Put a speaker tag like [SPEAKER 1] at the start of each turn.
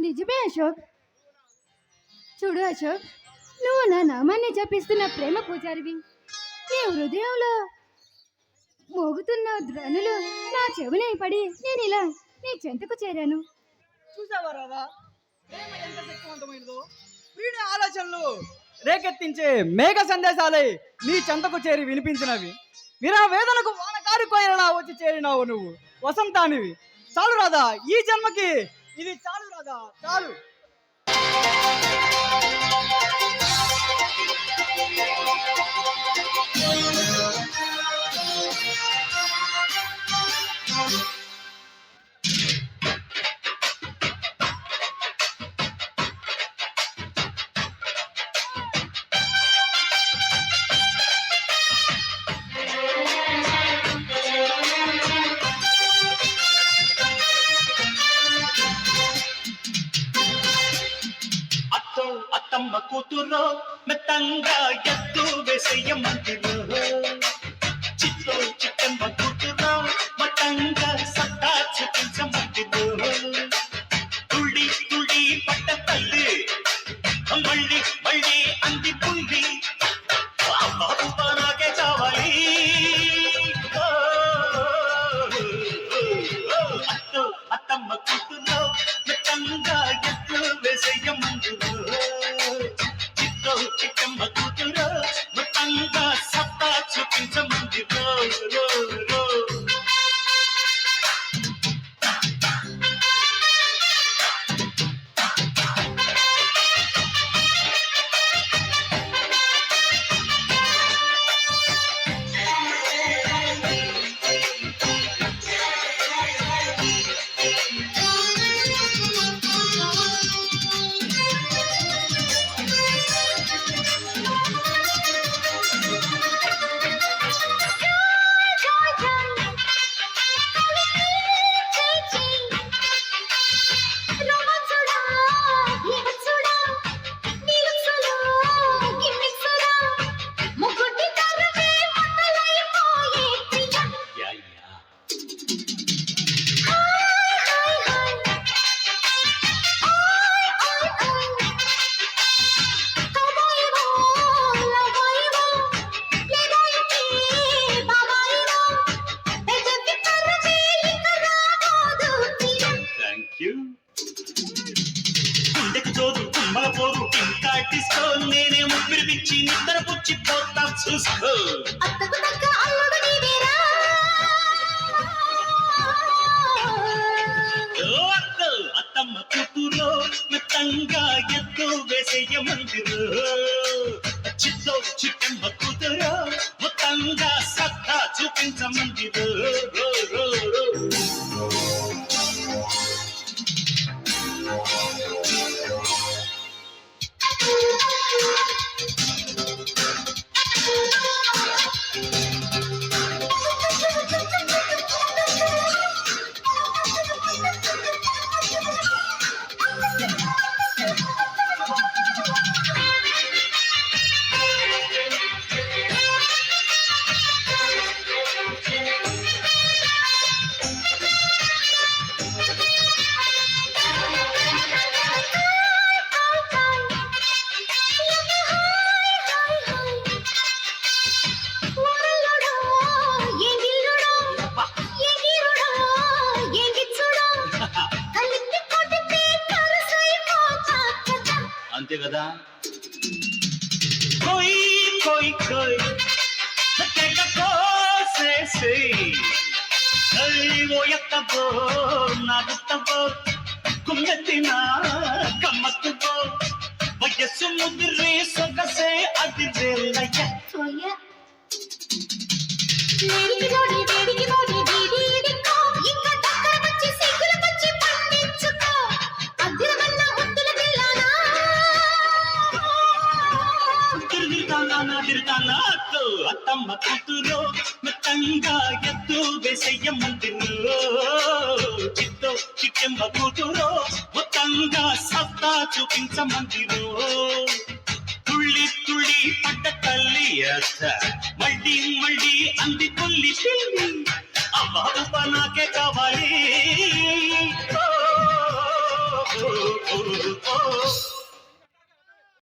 [SPEAKER 1] నిజమే అశోక్. చూడు అశోక్, నువ్వు నా నామాన్ని జపిస్తున్న ప్రేమ పూజారివి. నీ హృదయంలో మోగుతున్న ధ్వనులు నా చెవిని పడి నేను ఇలా నీ చెంతకు చేరాను.
[SPEAKER 2] చూసావా రాధా, ప్రేమ ఎంత శక్తివంతమైనదో. వీడి ఆలోచనలు రేకెత్తించే మేఘ సందేశాలే నీ చెంతకు చేరి వినిపించినవి. విరహ వేదనకు వానకారి కోయలా వచ్చి చేరినావు నువ్వు వసంతానివి. చాలు రాధా, ఈ జన్మకి ఇది చాలు రాధా, చాలు.
[SPEAKER 3] అత్తమ్మ కూతురో మెత్తంగా ఎత్తు వేసేయమంటిరో, చిత్తో చిక్కమ్మ కూతురో మతంగా సత్తా చూపించమంటిరో. తుళ్ళి తుళ్ళి పట్ట తల్లి మళ్ళీ మళ్ళీ అంది పుల్లి, బాబు నాకే కావాలి. అత్తమ్మ కూతురో మెత్తంగా ఎత్తు వేసేయమంటిరో, చిక్కమ్మ కూతురో మొత్తంగా సత్తా చూపించమంది రో రో రో. నేనే ముప్పిరి పిచ్చి నిద్ర పుచ్చి పోతా చూసుకో. అత్తమ్మ కూతురో మెత్తంగా ఎత్తు వేసేయమందిరో, చిత్తో చిక్కమ్మ కూతురో మొత్తంగా సత్తా చూపించమందిరో రో రో రో. అంతే కదా. కోయి కోయి కోయి ఓ ఎత్తబో నాగుత్తబో కుమ్మెత్తిన కమ్మత్తుబో వయస్సు ముదిరి సొగసే అది వేలయ్య. అత్తమ్మ కూతురో మెత్తంగా ఎత్తు వేసేయమంటిరో, చిత్తో చిక్కమ్మ కూతురో మొత్తంగా సత్తా చూపించమంటిరో. తుళ్ళి తుళ్ళి పడ్డ తల్లి అత్త మళ్ళీ మళ్ళీ అంది పుల్లి పిల్లి, అవ్వ నాకే